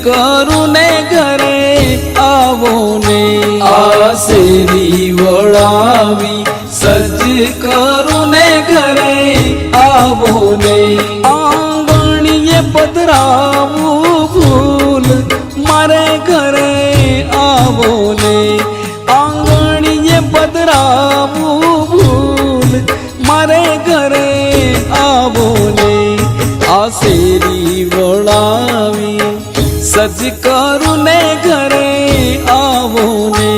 કરું ને ઘરે આવો ને આ શેરી વળાવી સજ કરું ને ઘરે આવો ને આંગણીએ પધરાવું ફૂલ મારે ઘરે આવો ને આંગણીએ પધરાવું ફૂલ મારે ઘરે આવો ને આ શેરી વળાવી સજ કરું ને ઘરે આવો ને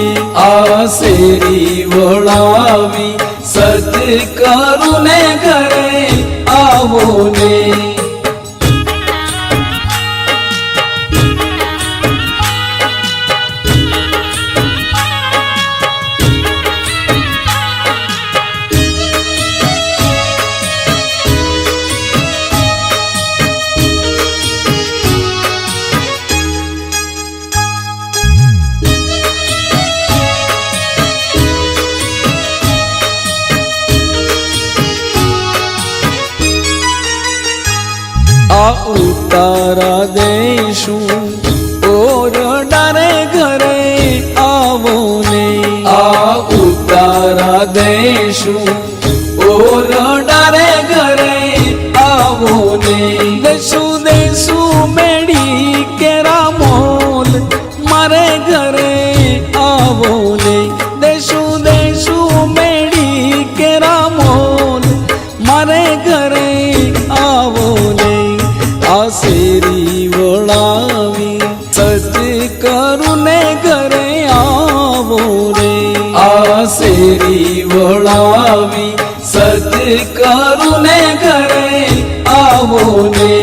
આ શેરી વળાવી સજ કરું ને ઘરે આવો ને ઉતારા દઈશું ઓરડારે ઘરે આવો ને આ ઉતારા દઈશું ઓરડારે ઘરે આવો ને દેશું દેશું મેળી કેરા મોલ મારે ઘરે આવો ને દેશું દેશું મેળી કેરા મોલ મારે ઘરે આવો ને આ શેરી વળાવી સજ કરું ને ઘરે આવો રે આ શેરી વળાવી સજ કરું ને ઘરે આવો ને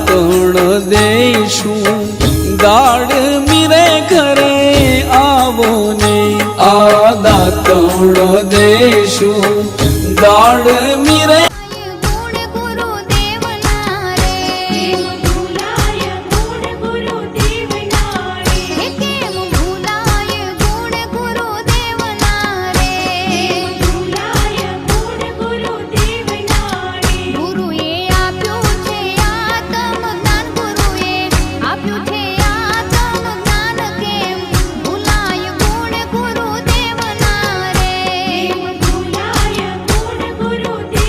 દાતણ દઈશું દાળ મીરે ઘરે આવો ને આ દાતણ દઈશું દાળ મીરે ગુરુદેવ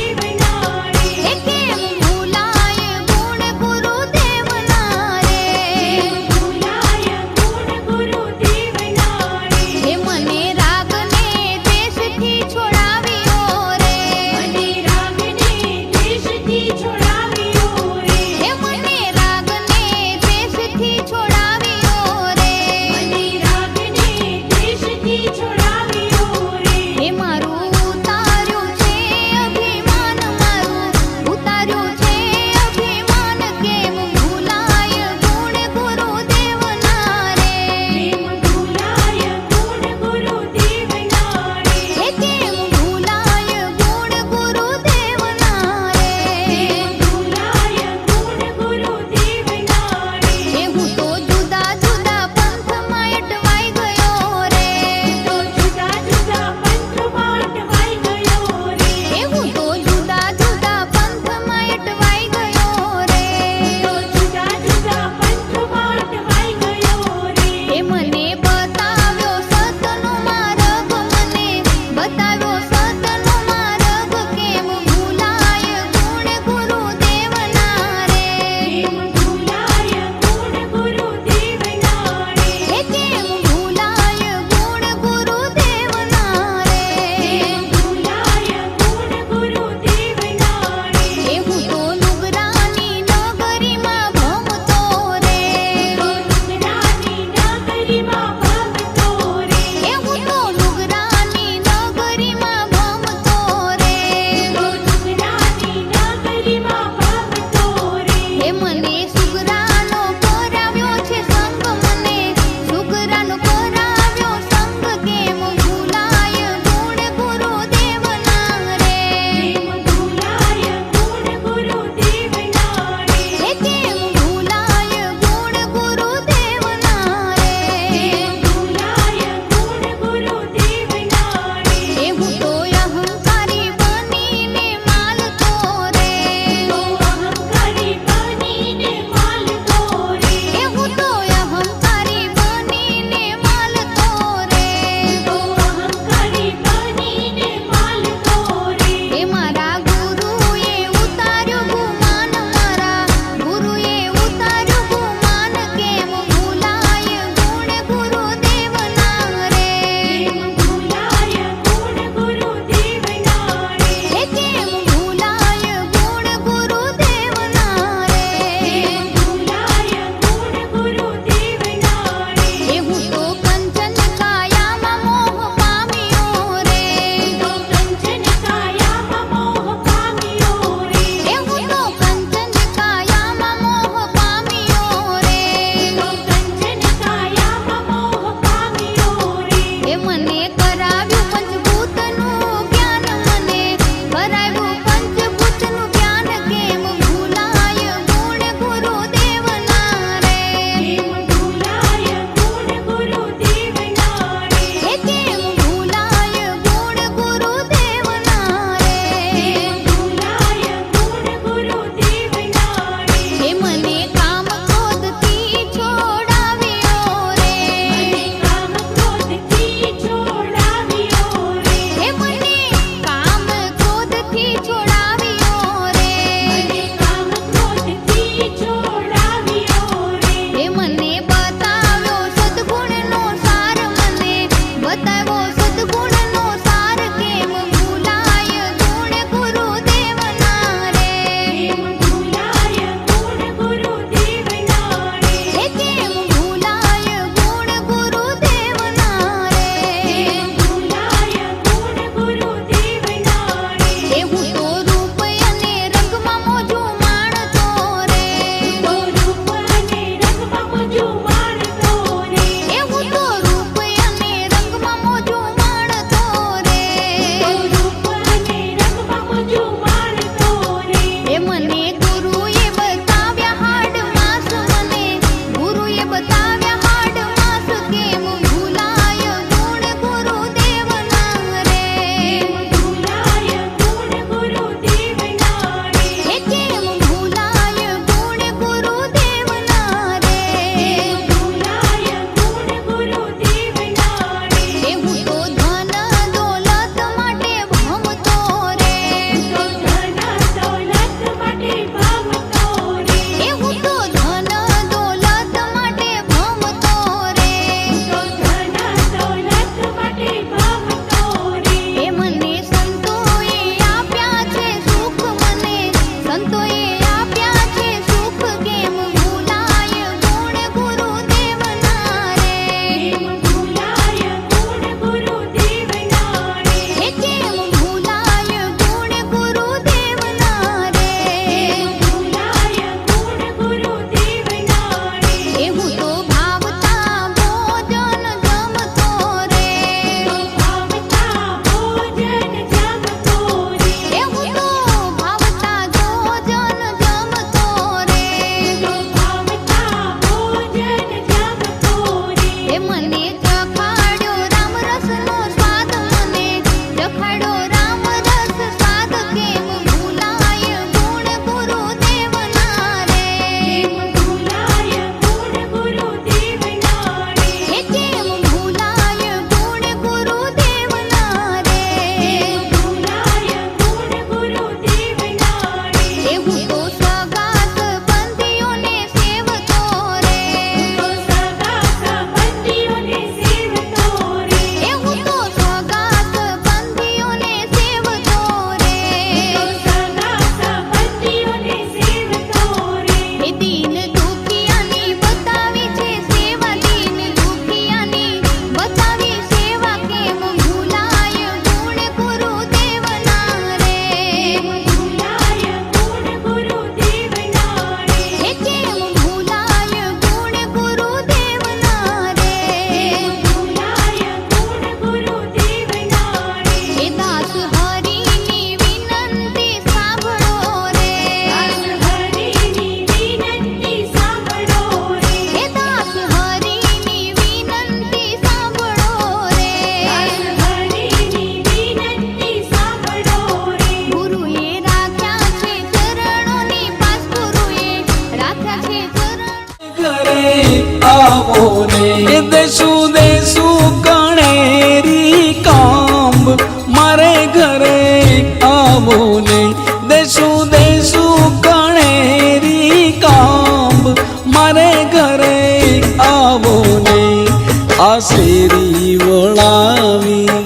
આ શેરી વળાવી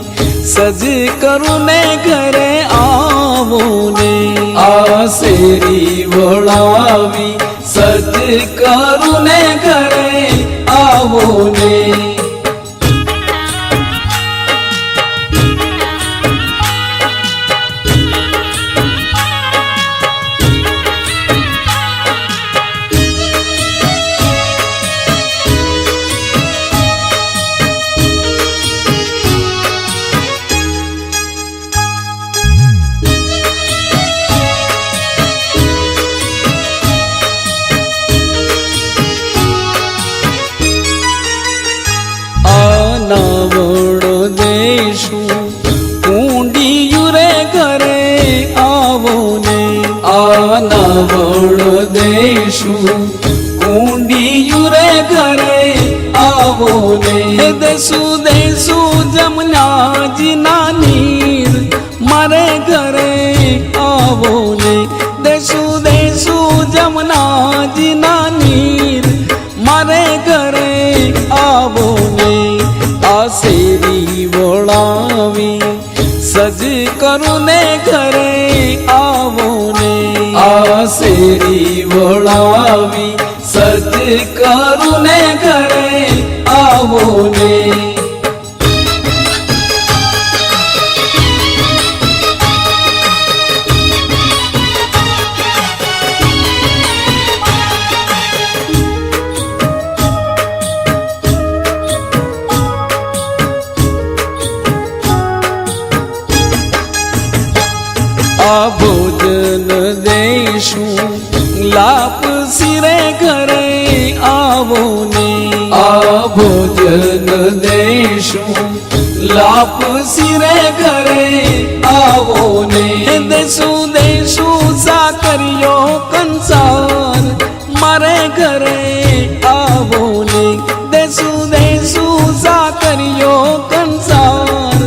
સજ કરું ને ઘરે આવો ને આ શેરી વળાવી સજ કરું ને ઘરે આવો ને નાવડો દેશું ઊંડિયું રે ઘરે આવો ને આ નાવડો દેશું ઊંડિયું રે ઘરે આવો ને દેશું દેશું જમનાજીના નીર મારે ઘરે આવો ને દેશું દેશું જમનાજીના નીર મારે ઘરે આવો ને આ શેરી વળાવી સજ કરું ને ઘરે આવો ને આ શેરી વળાવી સજ કરું ને ઘરે આવો ને આ ભોજન દેશું લાપ સિરે ઘરે આવો ને આ ભોજન દેશું લાપ સિરે ઘરે આવો ને દેશું દેશું સાકરિયો કંસાર મારે ઘરે આવો ને દેશું દેશું સાકરિયો કંસાર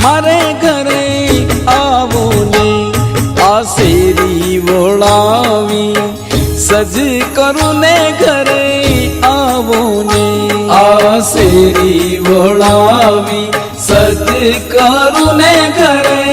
મારે ઘરે આવો ને આ શેરી વળાવી સજ કરું ને ઘરે આવો ને આ શેરી વળાવી સજ કરું ને ઘરે